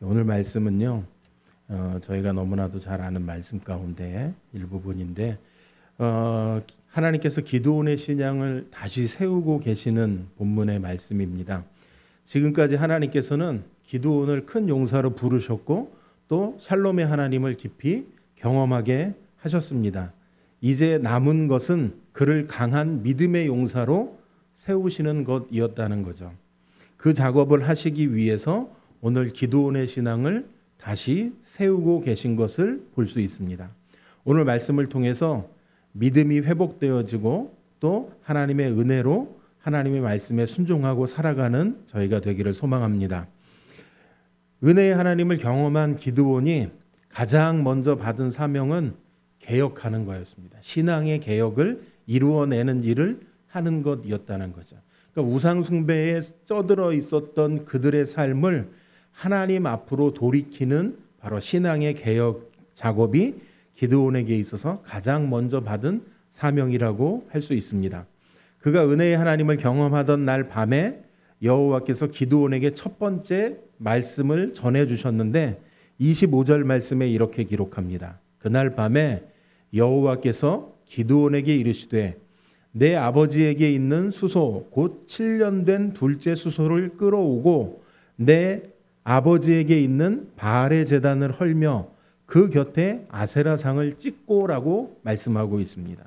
오늘 말씀은요, 저희가 너무나도 잘 아는 말씀 가운데 일부분인데, 하나님께서 기드온의 신앙을 다시 세우고 계시는 본문의 말씀입니다. 지금까지 하나님께서는 기드온을 큰 용사로 부르셨고 또 샬롬의 하나님을 깊이 경험하게 하셨습니다. 이제 남은 것은 그를 강한 믿음의 용사로 세우시는 것이었다는 거죠. 그 작업을 하시기 위해서 오늘 기드온의 신앙을 다시 세우고 계신 것을 볼 수 있습니다. 오늘 말씀을 통해서 믿음이 회복되어지고 또 하나님의 은혜로 하나님의 말씀에 순종하고 살아가는 저희가 되기를 소망합니다. 은혜의 하나님을 경험한 기드온이 가장 먼저 받은 사명은 개혁하는 거였습니다. 신앙의 개혁을 이루어내는 일을 하는 것이었다는 거죠. 그러니까 우상 숭배에 쩌들어 있었던 그들의 삶을 하나님 앞으로 돌이키는 바로 신앙의 개혁 작업이 기드온에게 있어서 가장 먼저 받은 사명이라고 할 수 있습니다. 그가 은혜의 하나님을 경험하던 날 밤에 여호와께서 기드온에게 첫 번째 말씀을 전해 주셨는데 25절 말씀에 이렇게 기록합니다. 그날 밤에 여호와께서 기드온에게 이르시되 내 아버지에게 있는 수소 곧 7년 된 둘째 수소를 끌어오고 내 아버지에게 있는 바알의 제단을 헐며 그 곁에 아세라상을 찍고라고 말씀하고 있습니다.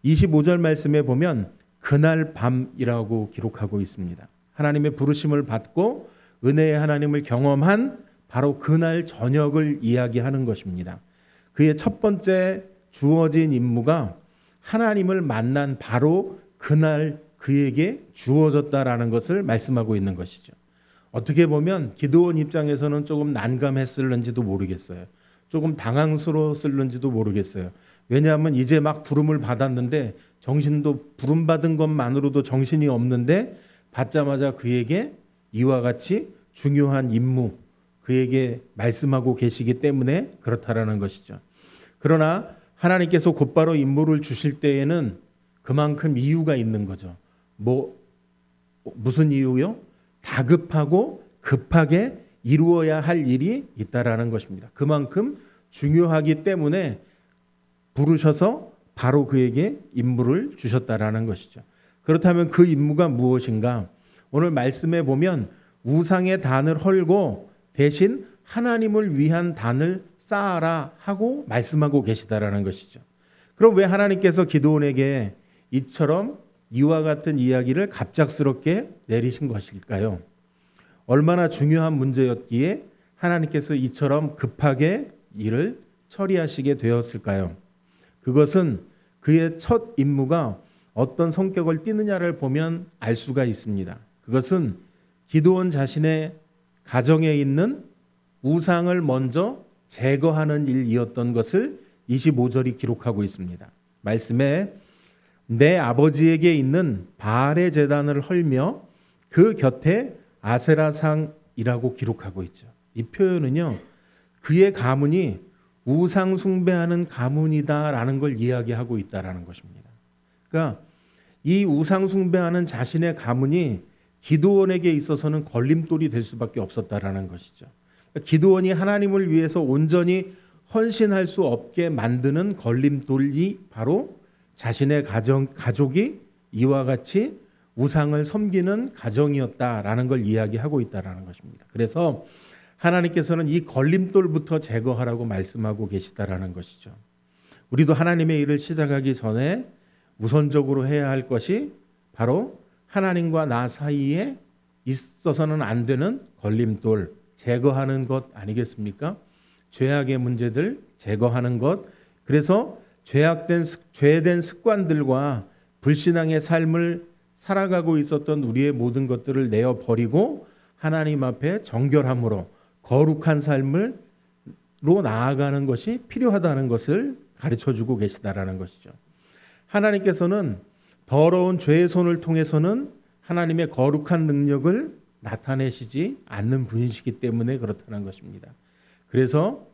25절 말씀에 보면 그날 밤이라고 기록하고 있습니다. 하나님의 부르심을 받고 은혜의 하나님을 경험한 바로 그날 저녁을 이야기하는 것입니다. 그의 첫 번째 주어진 임무가 하나님을 만난 바로 그날 그에게 주어졌다라는 것을 말씀하고 있는 것이죠. 어떻게 보면 기드온 입장에서는 조금 난감했을는지도 모르겠어요. 조금 당황스러웠을는지도 모르겠어요. 왜냐하면 이제 막 부름을 받았는데 정신도 부름 받은 것만으로도 정신이 없는데 받자마자 그에게 이와 같이 중요한 임무 그에게 말씀하고 계시기 때문에 그렇다라는 것이죠. 그러나 하나님께서 곧바로 임무를 주실 때에는 그만큼 이유가 있는 거죠. 무슨 이유요? 다급하고 급하게 이루어야 할 일이 있다라는 것입니다. 그만큼 중요하기 때문에 부르셔서 바로 그에게 임무를 주셨다라는 것이죠. 그렇다면 그 임무가 무엇인가? 오늘 말씀에 보면 우상의 단을 헐고 대신 하나님을 위한 단을 쌓아라 하고 말씀하고 계시다라는 것이죠. 그럼 왜 하나님께서 기드온에게 이처럼 이와 같은 이야기를 갑작스럽게 내리신 것일까요? 얼마나 중요한 문제였기에 하나님께서 이처럼 급하게 일을 처리하시게 되었을까요? 그것은 그의 첫 임무가 어떤 성격을 띠느냐를 보면 알 수가 있습니다. 그것은 기드온 자신의 가정에 있는 우상을 먼저 제거하는 일이었던 것을 25절이 기록하고 있습니다. 말씀에 내 아버지에게 있는 바알의 제단을 헐며 그 곁에 아세라상이라고 기록하고 있죠. 이 표현은요, 그의 가문이 우상 숭배하는 가문이다라는 걸 이야기하고 있다라는 것입니다. 그러니까 이 우상 숭배하는 자신의 가문이 기드온에게 있어서는 걸림돌이 될 수밖에 없었다라는 것이죠. 그러니까 기드온이 하나님을 위해서 온전히 헌신할 수 없게 만드는 걸림돌이 바로 자신의 가족이 이와 같이 우상을 섬기는 가정이었다라는 걸 이야기하고 있다라는 것입니다. 그래서 하나님께서는 이 걸림돌부터 제거하라고 말씀하고 계시다라는 것이죠. 우리도 하나님의 일을 시작하기 전에 우선적으로 해야 할 것이 바로 하나님과 나 사이에 있어서는 안 되는 걸림돌 제거하는 것 아니겠습니까? 죄악의 문제들 제거하는 것. 그래서 죄된 습관들과 불신앙의 삶을 살아가고 있었던 우리의 모든 것들을 내어버리고 하나님 앞에 정결함으로 거룩한 삶으로 나아가는 것이 필요하다는 것을 가르쳐주고 계시다라는 것이죠. 하나님께서는 더러운 죄의 손을 통해서는 하나님의 거룩한 능력을 나타내시지 않는 분이시기 때문에 그렇다는 것입니다. 그래서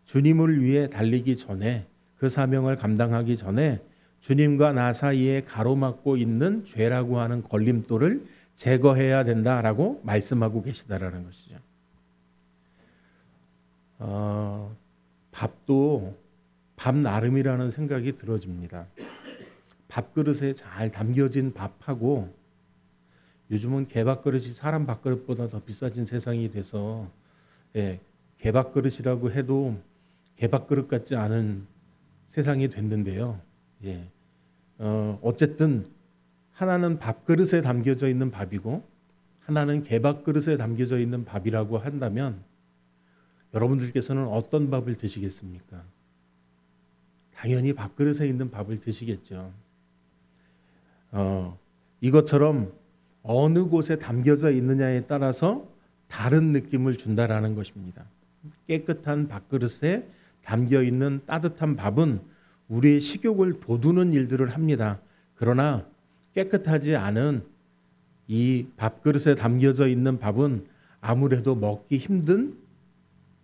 주님을 위해 달리기 전에 그 사명을 감당하기 전에 주님과 나 사이에 가로막고 있는 죄라고 하는 걸림돌을 제거해야 된다라고 말씀하고 계시다라는 것이죠. 밥도 밥 나름이라는 생각이 들어집니다. 밥그릇에 잘 담겨진 밥하고 요즘은 개밥그릇이 사람 밥그릇보다 더 비싸진 세상이 돼서 개밥그릇이라고 해도 개밥그릇 같지 않은 세상이 됐는데요. 어쨌든 하나는 밥그릇에 담겨져 있는 밥이고 하나는 개밥그릇에 담겨져 있는 밥이라고 한다면 여러분들께서는 어떤 밥을 드시겠습니까? 당연히 밥그릇에 있는 밥을 드시겠죠. 이것처럼 어느 곳에 담겨져 있느냐에 따라서 다른 느낌을 준다라는 것입니다. 깨끗한 밥그릇에 담겨 있는 따뜻한 밥은 우리의 식욕을 돋우는 일들을 합니다. 그러나 깨끗하지 않은 이 밥그릇에 담겨져 있는 밥은 아무래도 먹기 힘든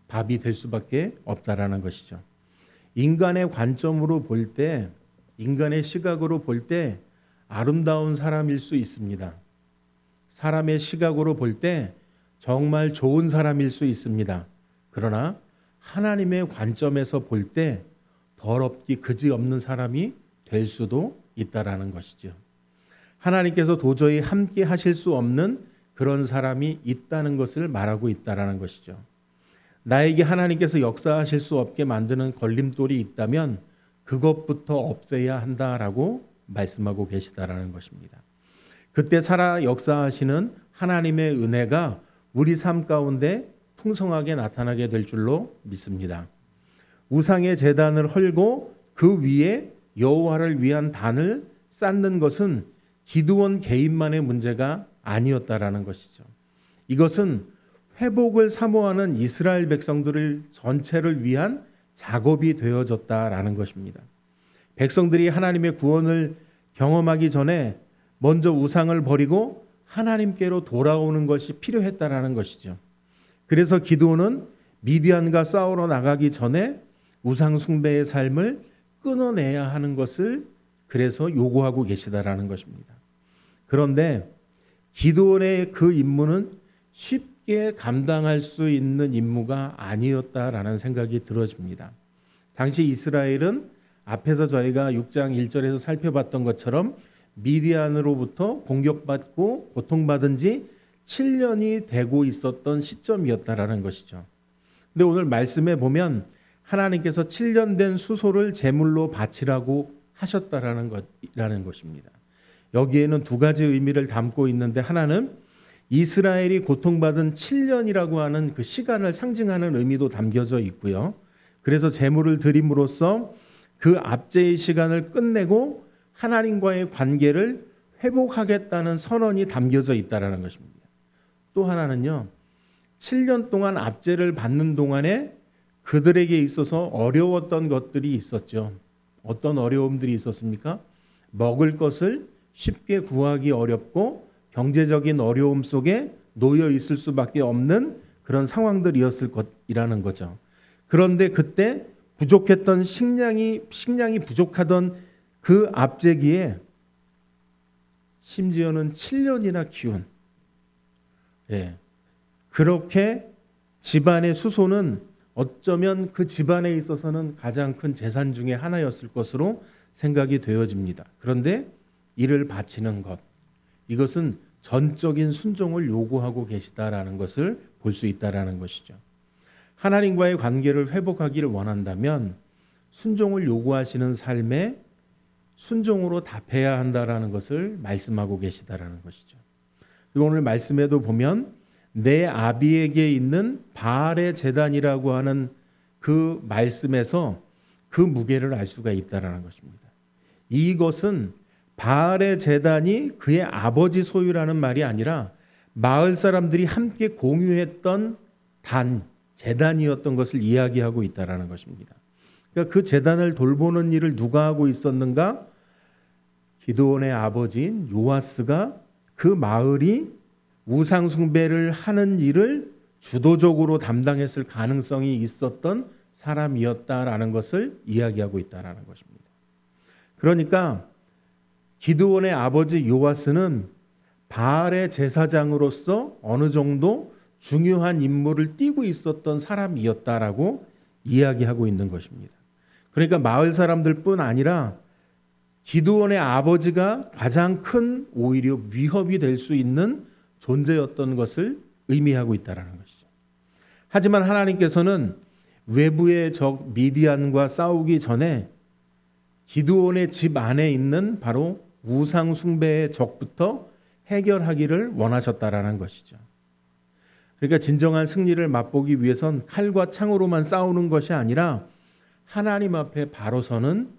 밥이 될 수밖에 없다라는 것이죠. 인간의 관점으로 볼 때, 인간의 시각으로 볼 때 아름다운 사람일 수 있습니다. 사람의 시각으로 볼 때 정말 좋은 사람일 수 있습니다. 그러나 하나님의 관점에서 볼 때 더럽기 그지없는 사람이 될 수도 있다라는 것이죠. 하나님께서 도저히 함께 하실 수 없는 그런 사람이 있다는 것을 말하고 있다라는 것이죠. 나에게 하나님께서 역사하실 수 없게 만드는 걸림돌이 있다면 그것부터 없애야 한다라고 말씀하고 계시다라는 것입니다. 그때 살아 역사하시는 하나님의 은혜가 우리 삶 가운데 풍성하게 나타나게 될 줄로 믿습니다. 우상의 제단을 헐고 그 위에 여호와를 위한 단을 쌓는 것은 기드온 개인만의 문제가 아니었다라는 것이죠. 이것은 회복을 사모하는 이스라엘 백성들을 전체를 위한 작업이 되어졌다라는 것입니다. 백성들이 하나님의 구원을 경험하기 전에 먼저 우상을 버리고 하나님께로 돌아오는 것이 필요했다라는 것이죠. 그래서 기드온은 미디안과 싸우러 나가기 전에 우상 숭배의 삶을 끊어내야 하는 것을 그래서 요구하고 계시다라는 것입니다. 그런데 기드온의 그 임무는 쉽게 감당할 수 있는 임무가 아니었다라는 생각이 들어집니다. 당시 이스라엘은 앞에서 저희가 6장 1절에서 살펴봤던 것처럼 미디안으로부터 공격받고 고통받은 지 7년이 되고 있었던 시점이었다라는 것이죠. 근데 오늘 말씀에 보면 하나님께서 7년 된 수소를 제물로 바치라고 하셨다라는 것입니다. 여기에는 두 가지 의미를 담고 있는데 하나는 이스라엘이 고통받은 7년이라고 하는 그 시간을 상징하는 의미도 담겨져 있고요. 그래서 제물을 드림으로써 그 압제의 시간을 끝내고 하나님과의 관계를 회복하겠다는 선언이 담겨져 있다는 것입니다. 또 하나는요, 7년 동안 압제를 받는 동안에 그들에게 있어서 어려웠던 것들이 있었죠. 어떤 어려움들이 있었습니까? 먹을 것을 쉽게 구하기 어렵고 경제적인 어려움 속에 놓여 있을 수밖에 없는 그런 상황들이었을 것이라는 거죠. 그런데 그때 부족했던 식량이 부족하던 그 압제기에 심지어는 7년이나 키운 그렇게 집안의 수소는 어쩌면 그 집안에 있어서는 가장 큰 재산 중에 하나였을 것으로 생각이 되어집니다. 그런데 이를 바치는 것, 이것은 전적인 순종을 요구하고 계시다라는 것을 볼 수 있다라는 것이죠. 하나님과의 관계를 회복하기를 원한다면 순종을 요구하시는 삶에 순종으로 답해야 한다라는 것을 말씀하고 계시다라는 것이죠. 그리고 오늘 말씀에도 보면 내 아비에게 있는 바알의 제단이라고 하는 그 말씀에서 그 무게를 알 수가 있다라는 것입니다. 이것은 바알의 제단이 그의 아버지 소유라는 말이 아니라 마을 사람들이 함께 공유했던 제단이었던 것을 이야기하고 있다라는 것입니다. 그러니까 그 제단을 돌보는 일을 누가 하고 있었는가? 기드온의 아버지인 요아스가 그 마을이 우상 숭배를 하는 일을 주도적으로 담당했을 가능성이 있었던 사람이었다라는 것을 이야기하고 있다라는 것입니다. 그러니까 기드온의 아버지 요아스는 바알의 제사장으로서 어느 정도 중요한 임무를 띠고 있었던 사람이었다라고 이야기하고 있는 것입니다. 그러니까 마을 사람들뿐 아니라 기드온의 아버지가 가장 큰 오히려 위협이 될 수 있는 존재였던 것을 의미하고 있다라는 것이죠. 하지만 하나님께서는 외부의 적 미디안과 싸우기 전에 기드온의 집 안에 있는 바로 우상 숭배의 적부터 해결하기를 원하셨다라는 것이죠. 그러니까 진정한 승리를 맛보기 위해선 칼과 창으로만 싸우는 것이 아니라 하나님 앞에 바로 서는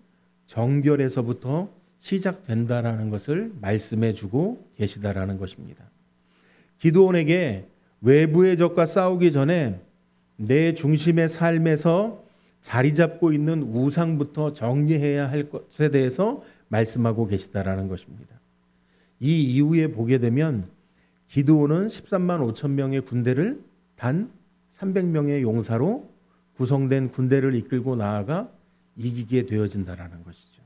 정결에서부터 시작된다라는 것을 말씀해 주고 계시다라는 것입니다. 기드온에게 외부의 적과 싸우기 전에 내 중심의 삶에서 자리 잡고 있는 우상부터 정리해야 할 것에 대해서 말씀하고 계시다라는 것입니다. 이 이후에 보게 되면 기드온은 13만 5천 명의 군대를 단 300명의 용사로 구성된 군대를 이끌고 나아가 이기게 되어진다라는 것이죠.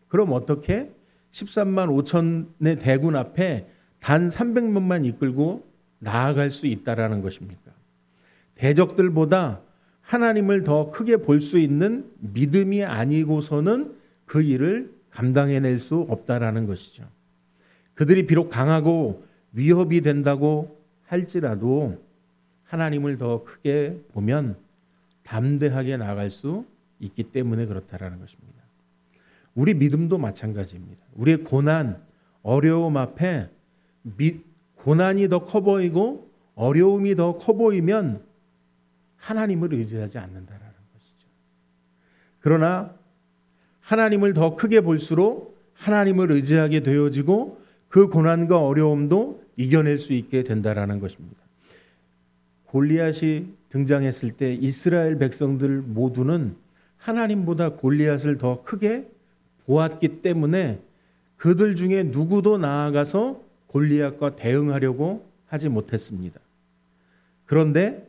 그럼 어떻게 13만 5천의 대군 앞에 단 300명만 이끌고 나아갈 수 있다라는 것입니까? 대적들보다 하나님을 더 크게 볼 수 있는 믿음이 아니고서는 그 일을 감당해낼 수 없다라는 것이죠. 그들이 비록 강하고 위협이 된다고 할지라도 하나님을 더 크게 보면 담대하게 나아갈 수 있기 때문에 그렇다라는 것입니다. 우리 믿음도 마찬가지입니다. 우리의 고난, 어려움 앞에 고난이 더 커 보이고 어려움이 더 커 보이면 하나님을 의지하지 않는다라는 것이죠. 그러나 하나님을 더 크게 볼수록 하나님을 의지하게 되어지고 그 고난과 어려움도 이겨낼 수 있게 된다라는 것입니다. 골리앗이 등장했을 때 이스라엘 백성들 모두는 하나님보다 골리앗을 더 크게 보았기 때문에 그들 중에 누구도 나아가서 골리앗과 대응하려고 하지 못했습니다. 그런데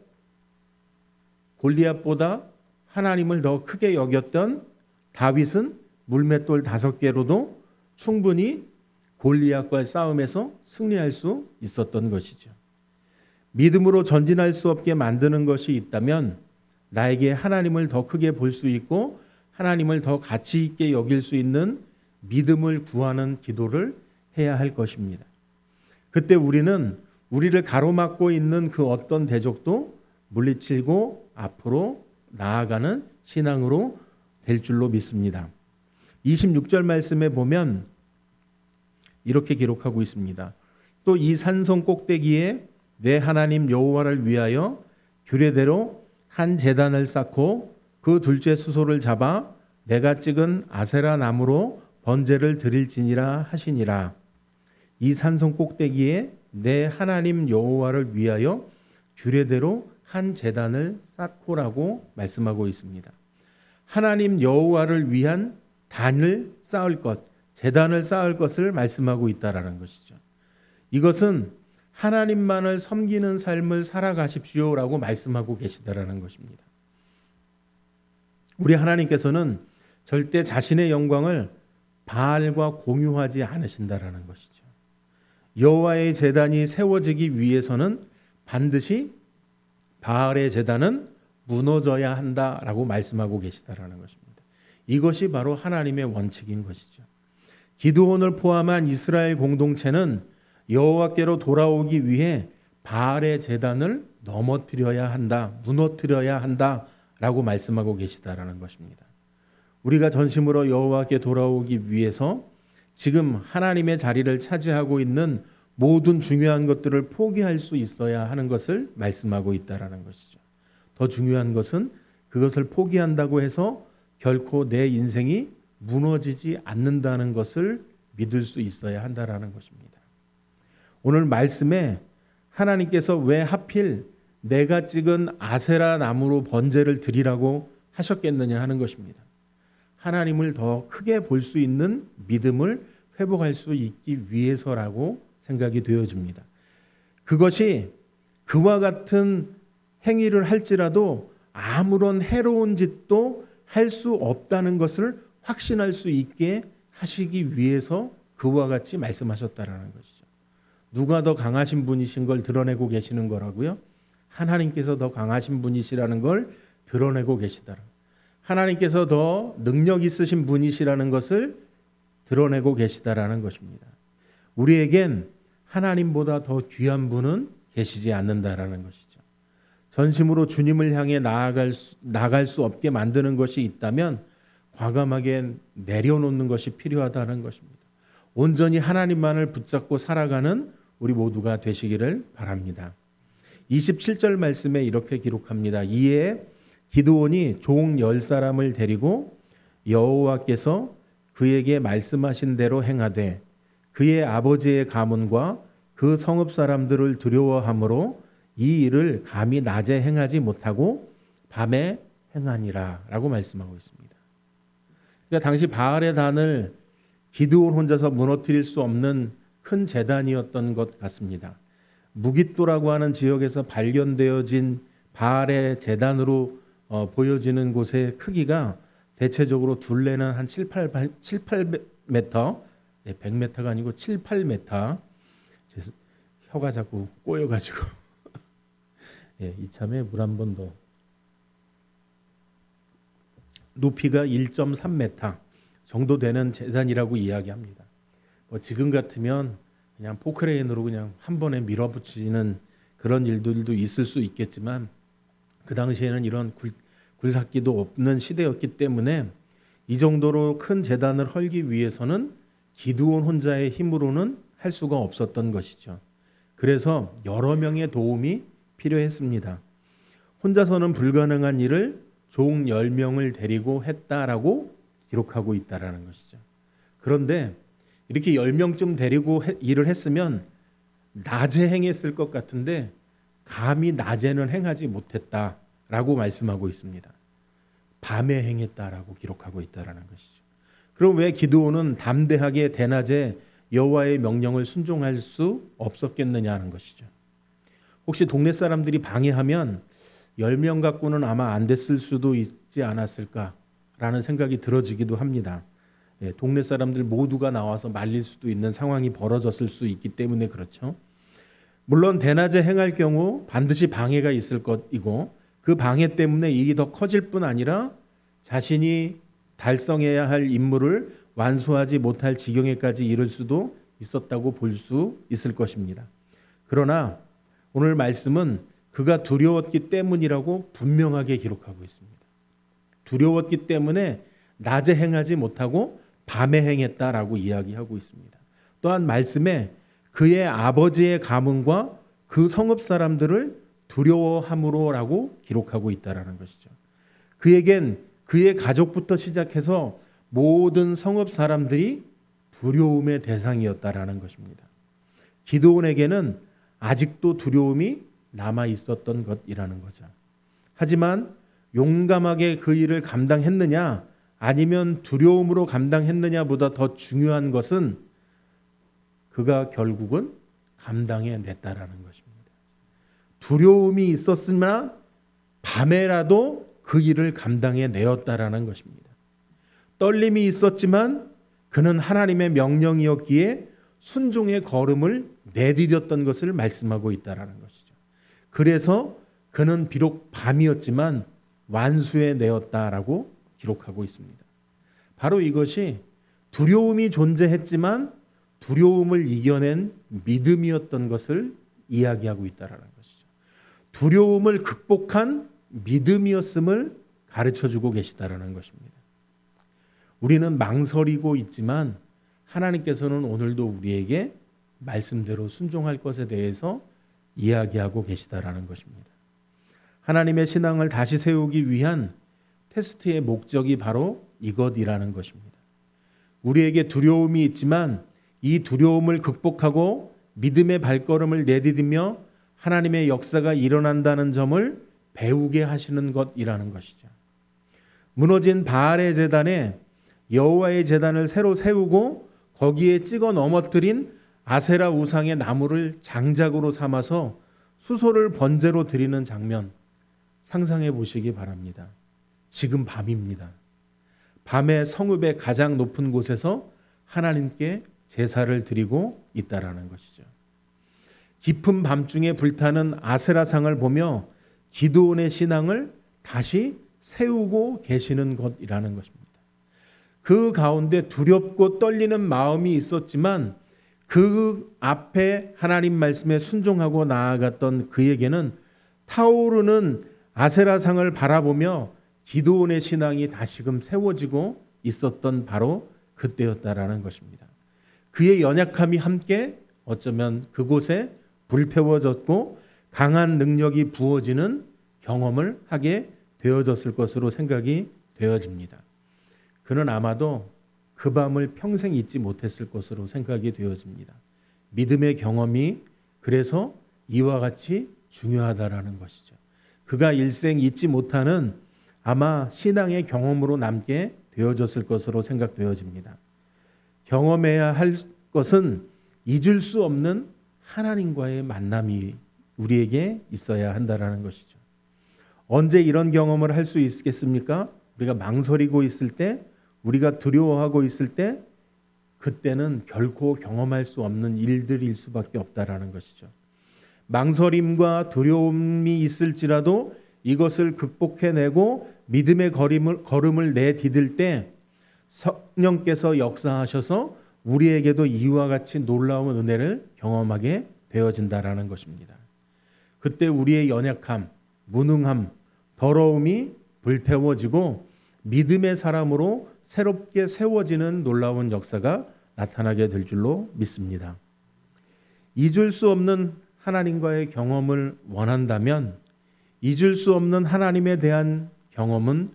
골리앗보다 하나님을 더 크게 여겼던 다윗은 물맷돌 5개로도 충분히 골리앗과의 싸움에서 승리할 수 있었던 것이죠. 믿음으로 전진할 수 없게 만드는 것이 있다면 나에게 하나님을 더 크게 볼 수 있고 하나님을 더 가치 있게 여길 수 있는 믿음을 구하는 기도를 해야 할 것입니다. 그때 우리는 우리를 가로막고 있는 그 어떤 대적도 물리치고 앞으로 나아가는 신앙으로 될 줄로 믿습니다. 26절 말씀에 보면 이렇게 기록하고 있습니다. 또 이 산성 꼭대기에 내 하나님 여호와를 위하여 규례대로 한 제단을 쌓고 그 둘째 수소를 잡아 내가 찍은 아세라 나무로 번제를 드릴지니라 하시니라. 이 산성 꼭대기에 내 하나님 여호와를 위하여 규례대로 한 제단을 쌓고라고 말씀하고 있습니다. 하나님 여호와를 위한 단을 쌓을 것, 제단을 쌓을 것을 말씀하고 있다라는 것이죠. 이것은 하나님만을 섬기는 삶을 살아가십시오라고 말씀하고 계시다라는 것입니다. 우리 하나님께서는 절대 자신의 영광을 바알과 공유하지 않으신다라는 것이죠. 여호와의 제단이 세워지기 위해서는 반드시 바알의 제단은 무너져야 한다라고 말씀하고 계시다라는 것입니다. 이것이 바로 하나님의 원칙인 것이죠. 기드온을 포함한 이스라엘 공동체는 여호와께로 돌아오기 위해 바알의 제단을 넘어뜨려야 한다, 무너뜨려야 한다라고 말씀하고 계시다라는 것입니다. 우리가 전심으로 여호와께 돌아오기 위해서 지금 하나님의 자리를 차지하고 있는 모든 중요한 것들을 포기할 수 있어야 하는 것을 말씀하고 있다라는 것이죠. 더 중요한 것은 그것을 포기한다고 해서 결코 내 인생이 무너지지 않는다는 것을 믿을 수 있어야 한다라는 것입니다. 오늘 말씀에 하나님께서 왜 하필 내가 찍은 아세라 나무로 번제를 드리라고 하셨겠느냐 하는 것입니다. 하나님을 더 크게 볼 수 있는 믿음을 회복할 수 있기 위해서라고 생각이 되어집니다. 그것이 그와 같은 행위를 할지라도 아무런 해로운 짓도 할 수 없다는 것을 확신할 수 있게 하시기 위해서 그와 같이 말씀하셨다라는 것이죠. 누가 더 강하신 분이신 걸 드러내고 계시는 거라고요? 하나님께서 더 강하신 분이시라는 걸 드러내고 계시다. 하나님께서 더 능력 있으신 분이시라는 것을 드러내고 계시다라는 것입니다. 우리에겐 하나님보다 더 귀한 분은 계시지 않는다라는 것이죠. 전심으로 주님을 향해 나아갈 수 없게 만드는 것이 있다면 과감하게 내려놓는 것이 필요하다는 것입니다. 온전히 하나님만을 붙잡고 살아가는 우리 모두가 되시기를 바랍니다. 27절 말씀에 이렇게 기록합니다. 이에 기드온이 종 10사람을 데리고 여호와께서 그에게 말씀하신 대로 행하되 그의 아버지의 가문과 그 성읍 사람들을 두려워함으로 이 일을 감히 낮에 행하지 못하고 밤에 행하니라 라고 말씀하고 있습니다. 그러니까 당시 바알의 단을 기드온 혼자서 무너뜨릴 수 없는 큰 재단이었던 것 같습니다. 무깃도라고 하는 지역에서 발견되어진 바알의 재단으로 보여지는 곳의 크기가 대체적으로 둘레는 한 7, 8m, 100m가 아니고 7, 8m. 혀가 자꾸 꼬여가지고 이참에 물 한 번 더. 높이가 1.3m 정도 되는 재단이라고 이야기합니다. 지금 같으면 그냥 포크레인으로 그냥 한 번에 밀어붙이는 그런 일들도 있을 수 있겠지만 그 당시에는 이런 굴삭기도 없는 시대였기 때문에 이 정도로 큰 재단을 헐기 위해서는 기드온 혼자의 힘으로는 할 수가 없었던 것이죠. 그래서 여러 명의 도움이 필요했습니다. 혼자서는 불가능한 일을 종 10명을 데리고 했다라고 기록하고 있다라는 것이죠. 그런데 이렇게 10명쯤 데리고 일을 했으면 낮에 행했을 것 같은데 감히 낮에는 행하지 못했다라고 말씀하고 있습니다. 밤에 행했다라고 기록하고 있다라는 것이죠. 그럼 왜 기드온은 담대하게 대낮에 여호와의 명령을 순종할 수 없었겠느냐 하는 것이죠. 혹시 동네 사람들이 방해하면 10명 갖고는 아마 안 됐을 수도 있지 않았을까라는 생각이 들어지기도 합니다. 동네 사람들 모두가 나와서 말릴 수도 있는 상황이 벌어졌을 수 있기 때문에 그렇죠. 물론 대낮에 행할 경우 반드시 방해가 있을 것이고 그 방해 때문에 일이 더 커질 뿐 아니라 자신이 달성해야 할 임무를 완수하지 못할 지경에까지 이를 수도 있었다고 볼 수 있을 것입니다. 그러나 오늘 말씀은 그가 두려웠기 때문이라고 분명하게 기록하고 있습니다. 두려웠기 때문에 낮에 행하지 못하고 밤에 행했다라고 이야기하고 있습니다. 또한 말씀에 그의 아버지의 가문과 그 성읍 사람들을 두려워함으로라고 기록하고 있다라는 것이죠. 그에겐 그의 가족부터 시작해서 모든 성읍 사람들이 두려움의 대상이었다라는 것입니다. 기드온에게는 아직도 두려움이 남아 있었던 것이라는 거죠. 하지만 용감하게 그 일을 감당했느냐 아니면 두려움으로 감당했느냐보다 더 중요한 것은 그가 결국은 감당해냈다라는 것입니다. 두려움이 있었으나 밤에라도 그 일을 감당해내었다라는 것입니다. 떨림이 있었지만 그는 하나님의 명령이었기에 순종의 걸음을 내디뎠던 것을 말씀하고 있다라는 것이죠. 그래서 그는 비록 밤이었지만 완수해내었다라고 기록하고 있습니다. 바로 이것이 두려움이 존재했지만 두려움을 이겨낸 믿음이었던 것을 이야기하고 있다라는 것이죠. 두려움을 극복한 믿음이었음을 가르쳐주고 계시다라는 것입니다. 우리는 망설이고 있지만 하나님께서는 오늘도 우리에게 말씀대로 순종할 것에 대해서 이야기하고 계시다라는 것입니다. 하나님의 신앙을 다시 세우기 위한 테스트의 목적이 바로 이것이라는 것입니다. 우리에게 두려움이 있지만 이 두려움을 극복하고 믿음의 발걸음을 내디디며 하나님의 역사가 일어난다는 점을 배우게 하시는 것이라는 것이죠. 무너진 바알의 제단에 여호와의 제단을 새로 세우고 거기에 찍어 넘어뜨린 아세라 우상의 나무를 장작으로 삼아서 수소를 번제로 드리는 장면 상상해 보시기 바랍니다. 지금 밤입니다. 밤에 성읍의 가장 높은 곳에서 하나님께 제사를 드리고 있다라는 것이죠. 깊은 밤중에 불타는 아세라상을 보며 기드온의 신앙을 다시 세우고 계시는 것이라는 것입니다. 그 가운데 두렵고 떨리는 마음이 있었지만 그 앞에 하나님 말씀에 순종하고 나아갔던 그에게는 타오르는 아세라상을 바라보며 기드온의 신앙이 다시금 세워지고 있었던 바로 그때였다라는 것입니다. 그의 연약함이 함께 어쩌면 그곳에 불태워졌고 강한 능력이 부어지는 경험을 하게 되어졌을 것으로 생각이 되어집니다. 그는 아마도 그 밤을 평생 잊지 못했을 것으로 생각이 되어집니다. 믿음의 경험이 그래서 이와 같이 중요하다라는 것이죠. 그가 일생 잊지 못하는 아마 신앙의 경험으로 남게 되어졌을 것으로 생각되어집니다. 경험해야 할 것은 잊을 수 없는 하나님과의 만남이 우리에게 있어야 한다라는 것이죠. 언제 이런 경험을 할 수 있겠습니까? 우리가 망설이고 있을 때, 우리가 두려워하고 있을 때, 그때는 결코 경험할 수 없는 일들일 수밖에 없다라는 것이죠. 망설임과 두려움이 있을지라도 이것을 극복해내고 믿음의 걸음을 내디딜 때 성령께서 역사하셔서 우리에게도 이와 같이 놀라운 은혜를 경험하게 되어진다라는 것입니다. 그때 우리의 연약함, 무능함, 더러움이 불태워지고 믿음의 사람으로 새롭게 세워지는 놀라운 역사가 나타나게 될 줄로 믿습니다. 잊을 수 없는 하나님과의 경험을 원한다면 잊을 수 없는 하나님에 대한 경험은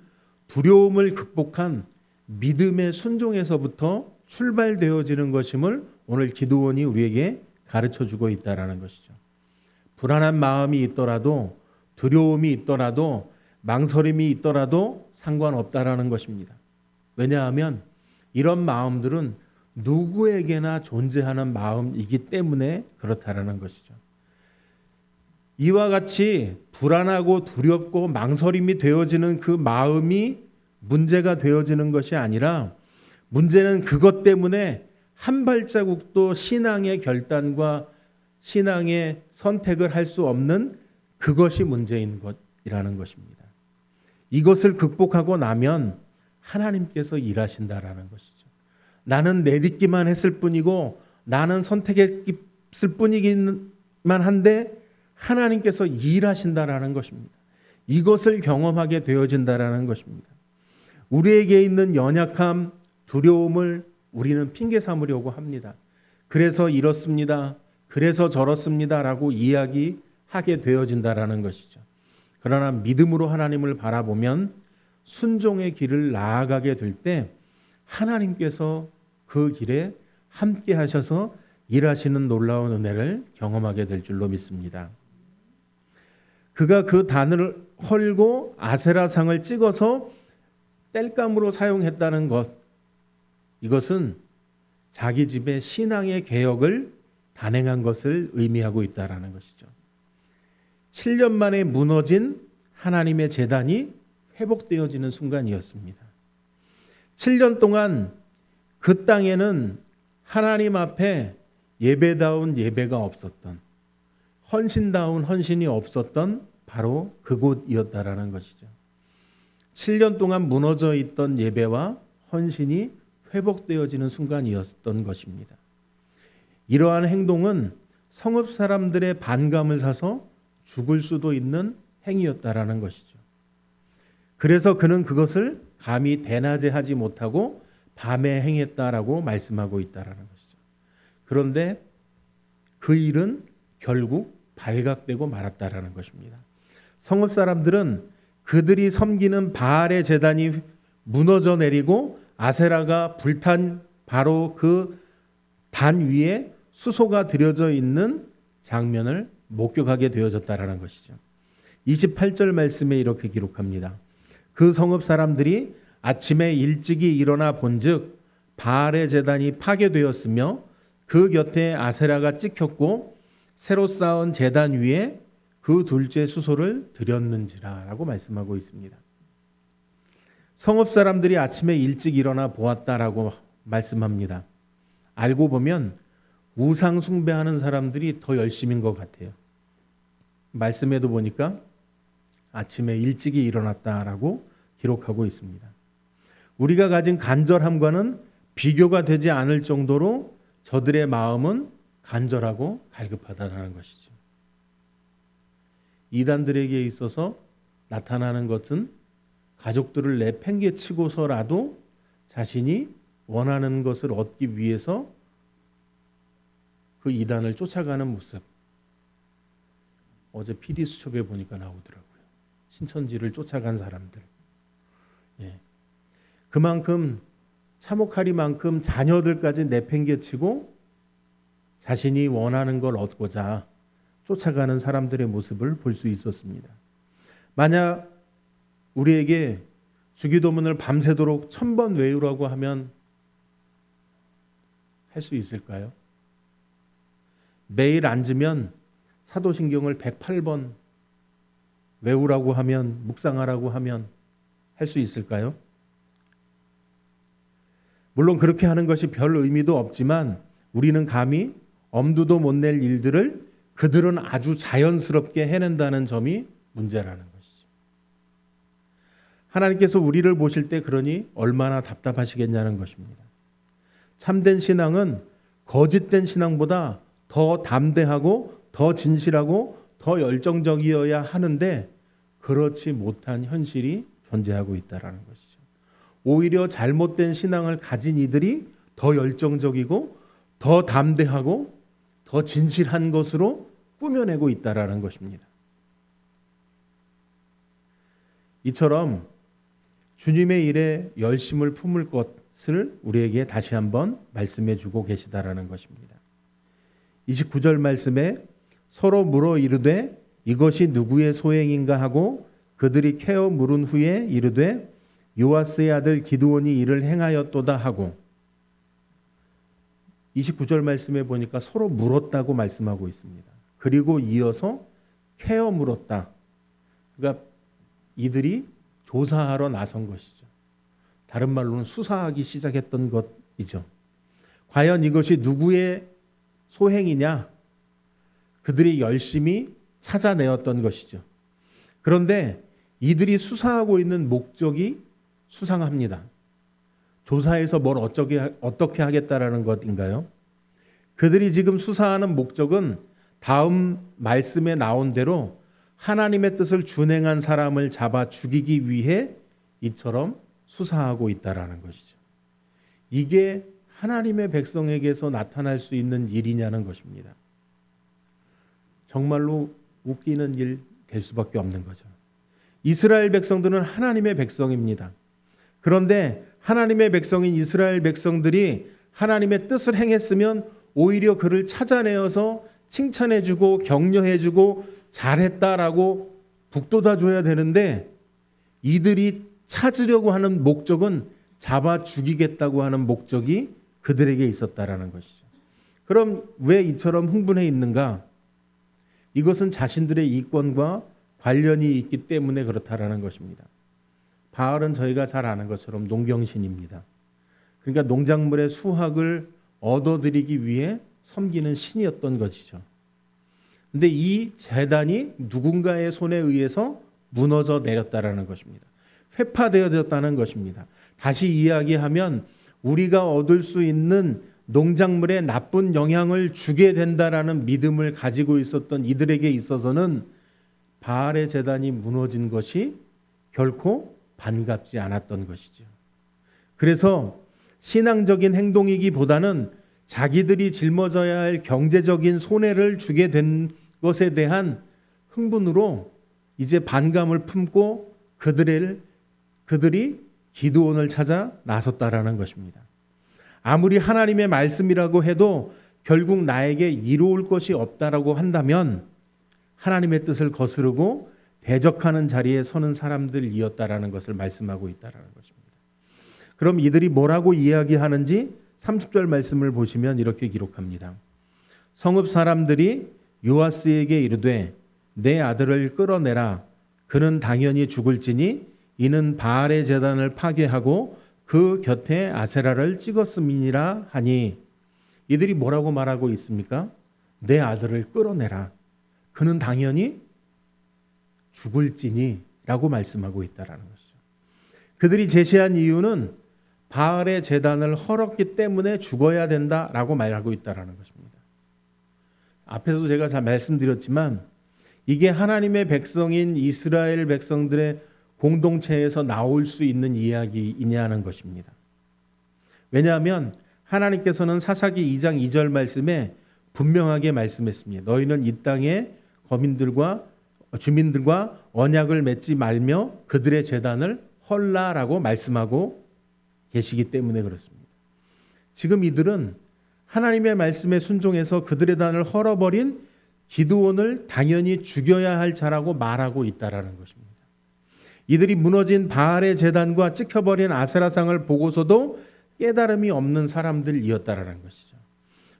두려움을 극복한 믿음의 순종에서부터 출발되어지는 것임을 오늘 기드온이 우리에게 가르쳐주고 있다는 것이죠. 불안한 마음이 있더라도, 두려움이 있더라도, 망설임이 있더라도 상관없다라는 것입니다. 왜냐하면 이런 마음들은 누구에게나 존재하는 마음이기 때문에 그렇다라는 것이죠. 이와 같이 불안하고 두렵고 망설임이 되어지는 그 마음이 문제가 되어지는 것이 아니라, 문제는 그것 때문에 한 발자국도 신앙의 결단과 신앙의 선택을 할 수 없는 그것이 문제인 것이라는 것입니다. 이것을 극복하고 나면 하나님께서 일하신다라는 것이죠. 나는 내딛기만 했을 뿐이고 나는 선택했을 뿐이기만 한데 하나님께서 일하신다라는 것입니다. 이것을 경험하게 되어진다라는 것입니다. 우리에게 있는 연약함, 두려움을 우리는 핑계 삼으려고 합니다. 그래서 이렇습니다. 그래서 저렇습니다라고 이야기하게 되어진다라는 것이죠. 그러나 믿음으로 하나님을 바라보면 순종의 길을 나아가게 될 때 하나님께서 그 길에 함께 하셔서 일하시는 놀라운 은혜를 경험하게 될 줄로 믿습니다. 그가 그 단을 헐고 아세라상을 찍어서 땔감으로 사용했다는 것, 이것은 자기 집의 신앙의 개혁을 단행한 것을 의미하고 있다는 것이죠. 7년 만에 무너진 하나님의 제단이 회복되어지는 순간이었습니다. 7년 동안 그 땅에는 하나님 앞에 예배다운 예배가 없었던, 헌신다운 헌신이 없었던 바로 그곳이었다라는 것이죠. 7년 동안 무너져 있던 예배와 헌신이 회복되어지는 순간이었던 것입니다. 이러한 행동은 성읍 사람들의 반감을 사서 죽을 수도 있는 행위였다라는 것이죠. 그래서 그는 그것을 감히 대낮에 하지 못하고 밤에 행했다라고 말씀하고 있다라는 것이죠. 그런데 그 일은 결국 발각되고 말았다라는 것입니다. 성읍 사람들은 그들이 섬기는 바알의 제단이 무너져 내리고 아세라가 불탄 바로 그 단 위에 수소가 들여져 있는 장면을 목격하게 되어졌다라는 것이죠. 28절 말씀에 이렇게 기록합니다. 그 성읍 사람들이 아침에 일찍이 일어나 본즉 바알의 제단이 파괴되었으며 그 곁에 아세라가 찍혔고 새로 쌓은 제단 위에 그 둘째 수소를 드렸는지라라고 말씀하고 있습니다. 성읍 사람들이 아침에 일찍 일어나 보았다라고 말씀합니다. 알고 보면 우상 숭배하는 사람들이 더 열심인 것 같아요. 말씀에도 보니까 아침에 일찍이 일어났다라고 기록하고 있습니다. 우리가 가진 간절함과는 비교가 되지 않을 정도로 저들의 마음은 간절하고 갈급하다는 것이죠. 이단들에게 있어서 나타나는 것은 가족들을 내팽개치고서라도 자신이 원하는 것을 얻기 위해서 그 이단을 쫓아가는 모습. 어제 PD 수첩에 보니까 나오더라고요. 신천지를 쫓아간 사람들. 예. 그만큼 차목하리만큼 자녀들까지 내팽개치고 자신이 원하는 걸 얻고자 쫓아가는 사람들의 모습을 볼 수 있었습니다. 만약 우리에게 주기도문을 밤새도록 1000번 외우라고 하면 할 수 있을까요? 매일 앉으면 사도신경을 108번 외우라고 하면, 묵상하라고 하면 할 수 있을까요? 물론 그렇게 하는 것이 별 의미도 없지만 우리는 감히 엄두도 못 낼 일들을 그들은 아주 자연스럽게 해낸다는 점이 문제라는 것이죠. 하나님께서 우리를 보실 때 그러니 얼마나 답답하시겠냐는 것입니다. 참된 신앙은 거짓된 신앙보다 더 담대하고 더 진실하고 더 열정적이어야 하는데 그렇지 못한 현실이 존재하고 있다는 것이죠. 오히려 잘못된 신앙을 가진 이들이 더 열정적이고 더 담대하고 더 진실한 것으로 꾸며내고 있다는 것입니다. 이처럼 주님의 일에 열심을 품을 것을 우리에게 다시 한번 말씀해 주고 계시다라는 것입니다. 29절 말씀에 서로 물어 이르되 이것이 누구의 소행인가 하고 그들이 캐어 물은 후에 이르되 요아스의 아들 기드온이 이를 행하였도다 하고 29절 말씀에 보니까 서로 물었다고 말씀하고 있습니다. 그리고 이어서 캐어 물었다. 그러니까 이들이 조사하러 나선 것이죠. 다른 말로는 수사하기 시작했던 것이죠. 과연 이것이 누구의 소행이냐? 그들이 열심히 찾아내었던 것이죠. 그런데 이들이 수사하고 있는 목적이 수상합니다. 조사해서 뭘 어떻게 하겠다라는 것인가요? 그들이 지금 수사하는 목적은 다음 말씀에 나온 대로 하나님의 뜻을 준행한 사람을 잡아 죽이기 위해 이처럼 수사하고 있다라는 것이죠. 이게 하나님의 백성에게서 나타날 수 있는 일이냐는 것입니다. 정말로 웃기는 일 될 수밖에 없는 거죠. 이스라엘 백성들은 하나님의 백성입니다. 그런데 하나님의 백성인 이스라엘 백성들이 하나님의 뜻을 행했으면 오히려 그를 찾아내어서 칭찬해주고 격려해주고 잘했다라고 북돋아줘야 되는데 이들이 찾으려고 하는 목적은 잡아 죽이겠다고 하는 목적이 그들에게 있었다라는 것이죠. 그럼 왜 이처럼 흥분해 있는가? 이것은 자신들의 이권과 관련이 있기 때문에 그렇다라는 것입니다. 바알은 저희가 잘 아는 것처럼 농경신입니다. 그러니까 농작물의 수확을 얻어들이기 위해 섬기는 신이었던 것이죠. 근데 이 제단이 누군가의 손에 의해서 무너져 내렸다라는 것입니다. 회파되어졌다는 것입니다. 다시 이야기하면 우리가 얻을 수 있는 농작물에 나쁜 영향을 주게 된다라는 믿음을 가지고 있었던 이들에게 있어서는 바알의 제단이 무너진 것이 결코 반갑지 않았던 것이죠. 그래서 신앙적인 행동이기보다는 자기들이 짊어져야 할 경제적인 손해를 주게 된 것에 대한 흥분으로 이제 반감을 품고 그들이 기드온을 찾아 나섰다라는 것입니다. 아무리 하나님의 말씀이라고 해도 결국 나에게 이루어올 것이 없다라고 한다면 하나님의 뜻을 거스르고 대적하는 자리에 서는 사람들이었다라는 것을 말씀하고 있다라는 것입니다. 그럼 이들이 뭐라고 이야기하는지 30절 말씀을 보시면 이렇게 기록합니다. 성읍 사람들이 요아스에게 이르되 내 아들을 끌어내라. 그는 당연히 죽을지니 이는 바알의 제단을 파괴하고 그 곁에 아세라를 찍었음이니라 하니 이들이 뭐라고 말하고 있습니까? 내 아들을 끌어내라. 그는 당연히 죽을지니 라고 말씀하고 있다라는 것이죠. 그들이 제시한 이유는 바알의 제단을 헐었기 때문에 죽어야 된다라고 말하고 있다라는 것입니다. 앞에서도 제가 잘 말씀드렸지만 이게 하나님의 백성인 이스라엘 백성들의 공동체에서 나올 수 있는 이야기이냐는 것입니다. 왜냐하면 하나님께서는 사사기 2장 2절 말씀에 분명하게 말씀했습니다. 너희는 이 땅의 주민들과 언약을 맺지 말며 그들의 제단을 헐라라고 말씀하고 계시기 때문에 그렇습니다. 지금 이들은 하나님의 말씀에 순종해서 그들의 단을 헐어버린 기드온을 당연히 죽여야 할 자라고 말하고 있다라는 것입니다. 이들이 무너진 바알의 제단과 찍혀버린 아세라상을 보고서도 깨달음이 없는 사람들이었다라는 것이죠.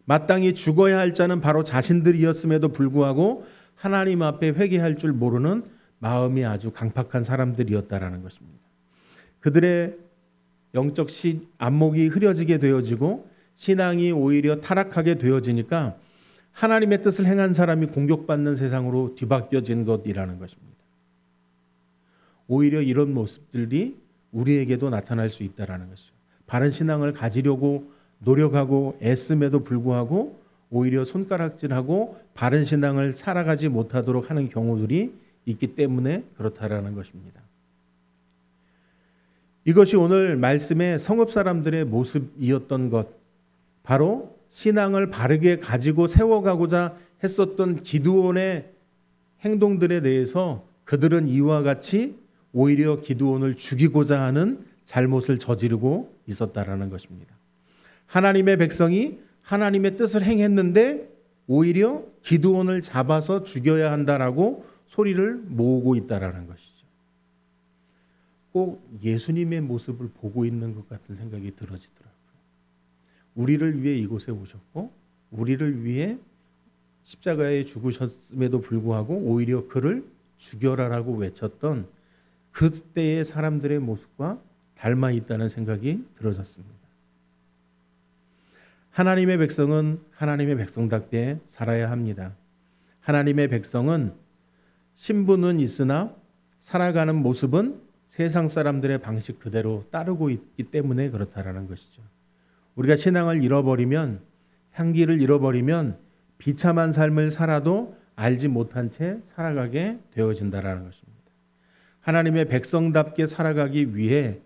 마땅히 죽어야 할 자는 바로 자신들이었음에도 불구하고 하나님 앞에 회개할 줄 모르는 마음이 아주 강팍한 사람들이었다라는 것입니다. 그들의 영적 안목이 흐려지게 되어지고 신앙이 오히려 타락하게 되어지니까 하나님의 뜻을 행한 사람이 공격받는 세상으로 뒤바뀌어진 것이라는 것입니다. 오히려 이런 모습들이 우리에게도 나타날 수 있다는 것이죠. 바른 신앙을 가지려고 노력하고 애씀에도 불구하고 오히려 손가락질하고 바른 신앙을 살아가지 못하도록 하는 경우들이 있기 때문에 그렇다라는 것입니다. 이것이 오늘 말씀의 성읍 사람들의 모습이었던 것, 바로 신앙을 바르게 가지고 세워가고자 했었던 기드온의 행동들에 대해서 그들은 이와 같이 오히려 기드온을 죽이고자 하는 잘못을 저지르고 있었다라는 것입니다. 하나님의 백성이 하나님의 뜻을 행했는데 오히려 기드온을 잡아서 죽여야 한다라고 소리를 모으고 있다라는 것이죠. 꼭 예수님의 모습을 보고 있는 것 같은 생각이 들어지더라고요. 우리를 위해 이곳에 오셨고 우리를 위해 십자가에 죽으셨음에도 불구하고 오히려 그를 죽여라라고 외쳤던 그때의 사람들의 모습과 닮아 있다는 생각이 들어졌습니다. 하나님의 백성은 하나님의 백성답게 살아야 합니다. 하나님의 백성은 신분은 있으나 살아가는 모습은 세상 사람들의 방식 그대로 따르고 있기 때문에 그렇다라는 것이죠. 우리가 신앙을 잃어버리면, 향기를 잃어버리면 비참한 삶을 살아도 알지 못한 채 살아가게 되어진다라는 것입니다. 하나님의 백성답게 살아가기 위해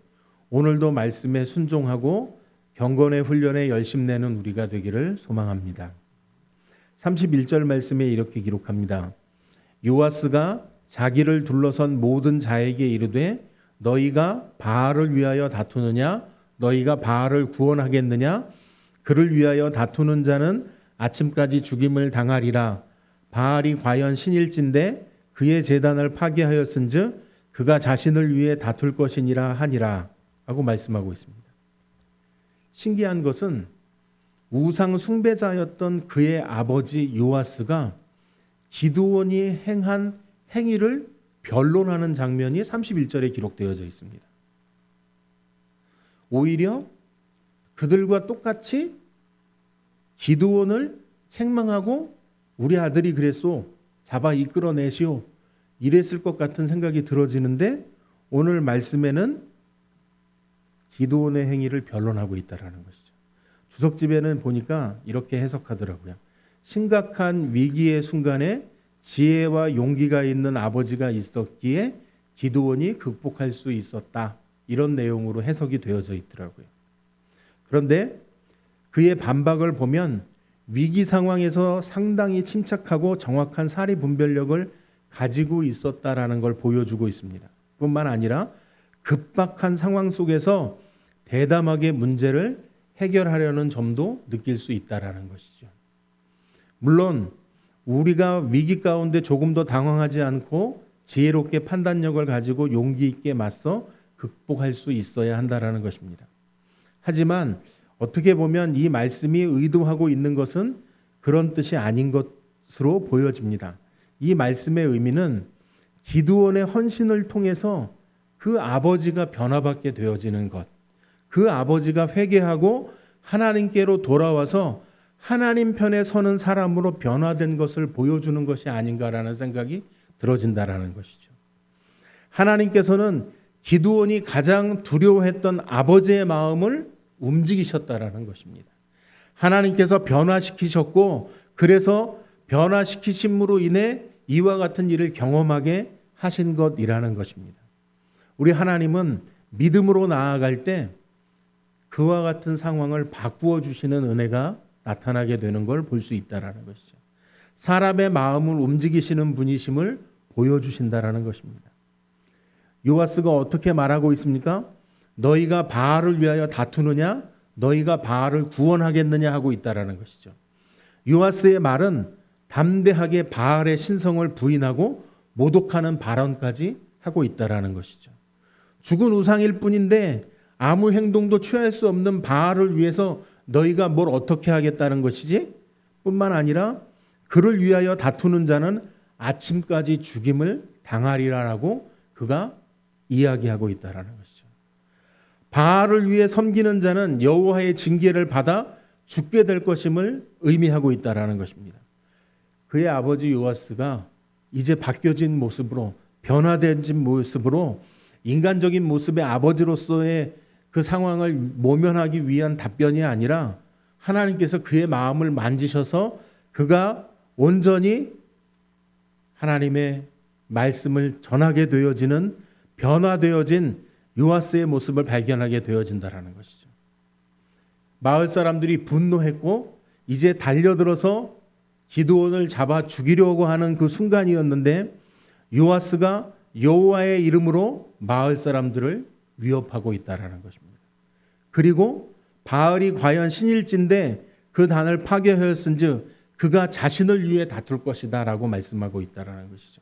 오늘도 말씀에 순종하고 경건의 훈련에 열심내는 우리가 되기를 소망합니다. 31절 말씀에 이렇게 기록합니다. 요아스가 자기를 둘러선 모든 자에게 이르되 너희가 바알을 위하여 다투느냐 너희가 바알을 구원하겠느냐 그를 위하여 다투는 자는 아침까지 죽임을 당하리라. 바알이 과연 신일진데 그의 제단을 파괴하였은즉 그가 자신을 위해 다툴 것이니라 하니라 하고 말씀하고 있습니다. 신기한 것은 우상 숭배자였던 그의 아버지 요아스가 기드온이 행한 행위를 변론하는 장면이 31절에 기록되어져 있습니다. 오히려 그들과 똑같이 기드온을 책망하고 우리 아들이 그랬소, 잡아 이끌어내시오 이랬을 것 같은 생각이 들어지는데 오늘 말씀에는 기드온의 행위를 변론하고 있다라는 것이죠. 주석집에는 보니까 이렇게 해석하더라고요. 심각한 위기의 순간에 지혜와 용기가 있는 아버지가 있었기에 기드온이 극복할 수 있었다. 이런 내용으로 해석이 되어져 있더라고요. 그런데 그의 반박을 보면 위기 상황에서 상당히 침착하고 정확한 사리 분별력을 가지고 있었다라는 걸 보여주고 있습니다. 뿐만 아니라 급박한 상황 속에서 대담하게 문제를 해결하려는 점도 느낄 수 있다라는 것이죠. 물론 우리가 위기 가운데 조금 더 당황하지 않고 지혜롭게 판단력을 가지고 용기 있게 맞서 극복할 수 있어야 한다라는 것입니다. 하지만 어떻게 보면 이 말씀이 의도하고 있는 것은 그런 뜻이 아닌 것으로 보여집니다. 이 말씀의 의미는 기드온의 헌신을 통해서 그 아버지가 변화받게 되어지는 것, 그 아버지가 회개하고 하나님께로 돌아와서 하나님 편에 서는 사람으로 변화된 것을 보여주는 것이 아닌가라는 생각이 들어진다라는 것이죠. 하나님께서는 기드온이 가장 두려워했던 아버지의 마음을 움직이셨다라는 것입니다. 하나님께서 변화시키셨고, 그래서 변화시키심으로 인해 이와 같은 일을 경험하게 하신 것이라는 것입니다. 우리 하나님은 믿음으로 나아갈 때 그와 같은 상황을 바꾸어 주시는 은혜가 나타나게 되는 걸 볼 수 있다라는 것이죠. 사람의 마음을 움직이시는 분이심을 보여주신다라는 것입니다. 요아스가 어떻게 말하고 있습니까? 너희가 바알을 위하여 다투느냐? 너희가 바알을 구원하겠느냐 하고 있다라는 것이죠. 요아스의 말은 담대하게 바알의 신성을 부인하고 모독하는 발언까지 하고 있다라는 것이죠. 죽은 우상일 뿐인데 아무 행동도 취할 수 없는 바알을 위해서 너희가 뭘 어떻게 하겠다는 것이지? 뿐만 아니라 그를 위하여 다투는 자는 아침까지 죽임을 당하리라라고 그가 이야기하고 있다라는 것이죠. 바알을 위해 섬기는 자는 여호와의 징계를 받아 죽게 될 것임을 의미하고 있다라는 것입니다. 그의 아버지 요아스가 이제 바뀌어진 모습으로, 변화된 모습으로 인간적인 모습의 아버지로서의 그 상황을 모면하기 위한 답변이 아니라 하나님께서 그의 마음을 만지셔서 그가 온전히 하나님의 말씀을 전하게 되어지는, 변화되어진 요아스의 모습을 발견하게 되어진다라는 것이죠. 마을 사람들이 분노했고 이제 달려들어서 기드온을 잡아 죽이려고 하는 그 순간이었는데 요아스가 여호와의 이름으로 마을 사람들을 위협하고 있다라는 것입니다. 그리고 바알이 과연 신일진데 그 단을 파괴하였은즉 그가 자신을 위해 다툴 것이다라고 말씀하고 있다라는 것이죠.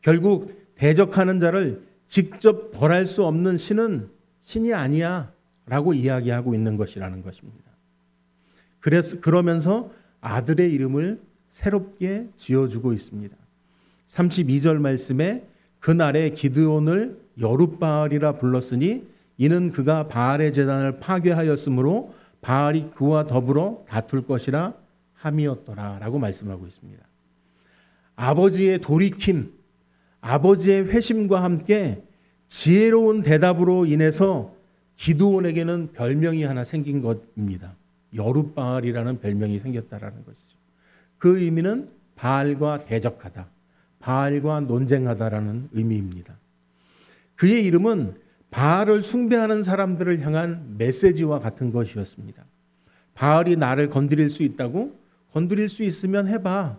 결국 대적하는 자를 직접 벌할 수 없는 신은 신이 아니야라고 이야기하고 있는 것이라는 것입니다. 그러면서 아들의 이름을 새롭게 지어주고 있습니다. 32절 말씀에 그날에 기드온을 여룻바알이라 불렀으니 이는 그가 바알의 제단을 파괴하였으므로 바알이 그와 더불어 다툴 것이라 함이었더라 라고 말씀하고 있습니다. 아버지의 돌이킴, 아버지의 회심과 함께 지혜로운 대답으로 인해서 기드온에게는 별명이 하나 생긴 것입니다. 여룻바알이라는 별명이 생겼다라는 것이죠. 그 의미는 바알과 대적하다, 바알과 논쟁하다라는 의미입니다. 그의 이름은 바알을 숭배하는 사람들을 향한 메시지와 같은 것이었습니다. 바알이 나를 건드릴 수 있다고? 건드릴 수 있으면 해봐.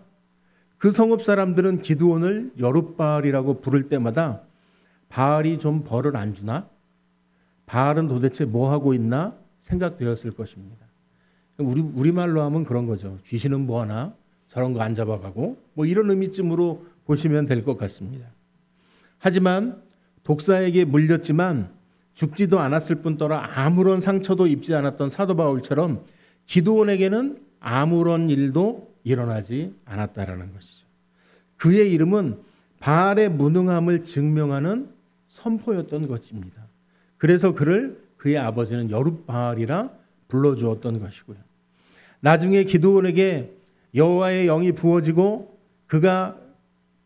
그 성읍 사람들은 기드온을 여룻바알이라고 부를 때마다 바알이 좀 벌을 안 주나? 바알은 도대체 뭐 하고 있나? 생각되었을 것입니다. 우리말로 하면 그런 거죠. 귀신은 뭐 하나? 저런 거 안 잡아가고 뭐 이런 의미쯤으로 보시면 될 것 같습니다. 하지만 독사에게 물렸지만 죽지도 않았을 뿐더러 아무런 상처도 입지 않았던 사도 바울처럼 기드온에게는 아무런 일도 일어나지 않았다라는 것이죠. 그의 이름은 바알의 무능함을 증명하는 선포였던 것입니다. 그래서 그를 그의 아버지는 여룻바알이라 불러주었던 것이고요. 나중에 기드온에게 여호와의 영이 부어지고 그가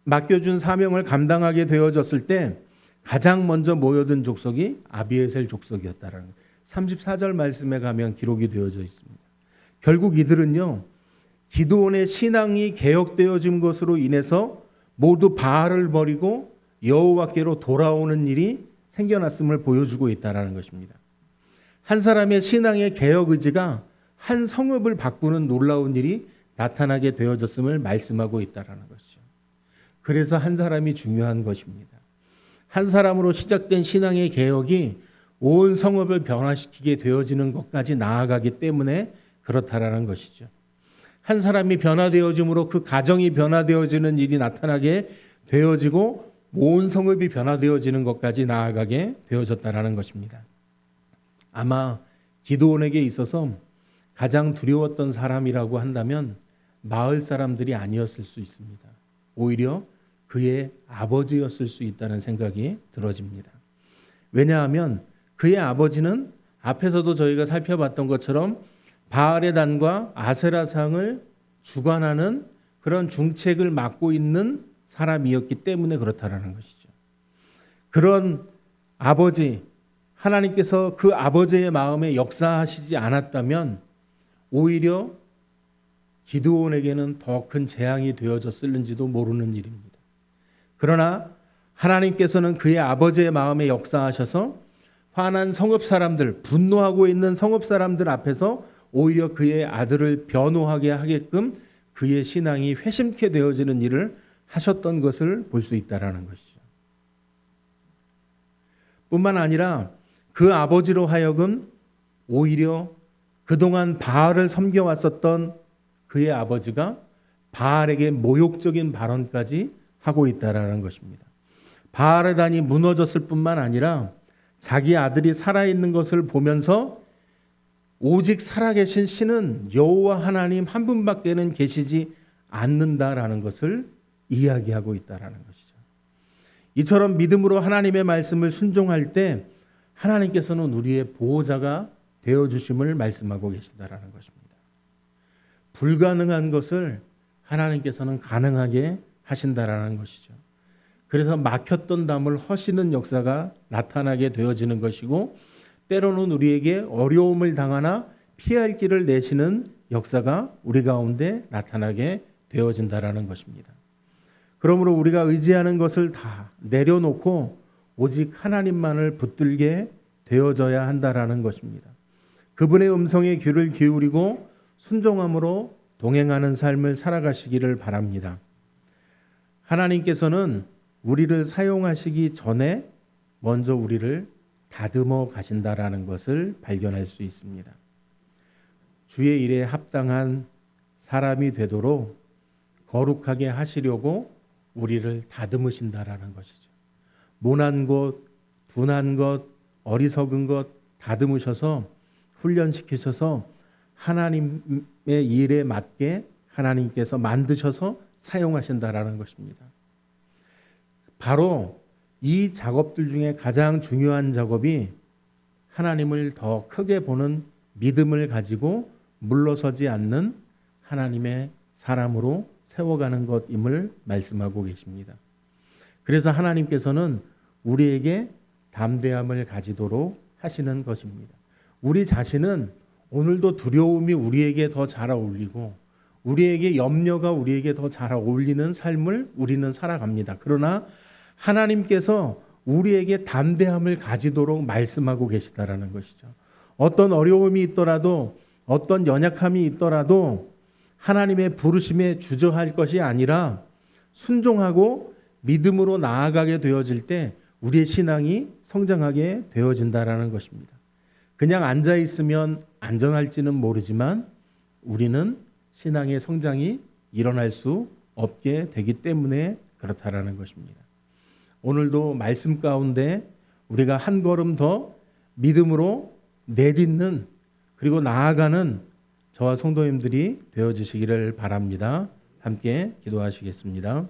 맡겨준 사명을 감당하게 되어졌을 때 가장 먼저 모여든 족속이 아비에셀 족속이었다라는 34절 말씀에 가면 기록이 되어져 있습니다. 결국 이들은요, 기드온의 신앙이 개혁되어진 것으로 인해서 모두 바알을 버리고 여호와께로 돌아오는 일이 생겨났음을 보여주고 있다라는 것입니다. 한 사람의 신앙의 개혁 의지가 한 성읍을 바꾸는 놀라운 일이 나타나게 되어졌음을 말씀하고 있다라는 것이죠. 그래서 한 사람이 중요한 것입니다. 한 사람으로 시작된 신앙의 개혁이 온 성읍을 변화시키게 되어지는 것까지 나아가기 때문에 그렇다라는 것이죠. 한 사람이 변화되어짐으로 그 가정이 변화되어지는 일이 나타나게 되어지고 온 성읍이 변화되어지는 것까지 나아가게 되어졌다라는 것입니다. 아마 기드온에게 있어서 가장 두려웠던 사람이라고 한다면 마을 사람들이 아니었을 수 있습니다. 오히려 그의 아버지였을 수 있다는 생각이 들어집니다. 왜냐하면 그의 아버지는 앞에서도 저희가 살펴봤던 것처럼 바알의 단과 아세라상을 주관하는 그런 중책을 맡고 있는 사람이었기 때문에 그렇다라는 것이죠. 그런 아버지, 하나님께서 그 아버지의 마음에 역사하시지 않았다면 오히려 기드온에게는 더 큰 재앙이 되어졌을는지도 모르는 일입니다. 그러나 하나님께서는 그의 아버지의 마음에 역사하셔서 화난 성읍 사람들, 분노하고 있는 성읍 사람들 앞에서 오히려 그의 아들을 변호하게 하게끔 그의 신앙이 회심케 되어지는 일을 하셨던 것을 볼 수 있다라는 것이죠. 뿐만 아니라 그 아버지로 하여금 오히려 그동안 바알을 섬겨왔었던 그의 아버지가 바알에게 모욕적인 발언까지 하고 있다라는 것입니다. 바알의 단이 무너졌을 뿐만 아니라 자기 아들이 살아있는 것을 보면서 오직 살아계신 신은 여호와 하나님 한 분밖에는 계시지 않는다라는 것을 이야기하고 있다라는 것이죠. 이처럼 믿음으로 하나님의 말씀을 순종할 때 하나님께서는 우리의 보호자가 되어주심을 말씀하고 계시다라는 것입니다. 불가능한 것을 하나님께서는 가능하게 하신다라는 것이죠. 그래서 막혔던 담을 허시는 역사가 나타나게 되어지는 것이고 때로는 우리에게 어려움을 당하나 피할 길을 내시는 역사가 우리 가운데 나타나게 되어진다라는 것입니다. 그러므로 우리가 의지하는 것을 다 내려놓고 오직 하나님만을 붙들게 되어져야 한다라는 것입니다. 그분의 음성에 귀를 기울이고 순종함으로 동행하는 삶을 살아가시기를 바랍니다. 하나님께서는 우리를 사용하시기 전에 먼저 우리를 다듬어 가신다라는 것을 발견할 수 있습니다. 주의 일에 합당한 사람이 되도록 거룩하게 하시려고 우리를 다듬으신다라는 것이죠. 모난 것, 둔한 것, 어리석은 것 다듬으셔서 훈련시키셔서 하나님의 일에 맞게 하나님께서 만드셔서 사용하신다라는 것입니다. 바로 이 작업들 중에 가장 중요한 작업이 하나님을 더 크게 보는 믿음을 가지고 물러서지 않는 하나님의 사람으로 세워가는 것임을 말씀하고 계십니다. 그래서 하나님께서는 우리에게 담대함을 가지도록 하시는 것입니다. 우리 자신은 오늘도 두려움이 우리에게 더 잘 어울리고 우리에게 염려가 우리에게 더 잘 어울리는 삶을 우리는 살아갑니다. 그러나 하나님께서 우리에게 담대함을 가지도록 말씀하고 계시다라는 것이죠. 어떤 어려움이 있더라도 어떤 연약함이 있더라도 하나님의 부르심에 주저할 것이 아니라 순종하고 믿음으로 나아가게 되어질 때 우리의 신앙이 성장하게 되어진다라는 것입니다. 그냥 앉아 있으면 안전할지는 모르지만 우리는 신앙의 성장이 일어날 수 없게 되기 때문에 그렇다라는 것입니다. 오늘도 말씀 가운데 우리가 한 걸음 더 믿음으로 내딛는 그리고 나아가는 저와 성도님들이 되어주시기를 바랍니다. 함께 기도하시겠습니다.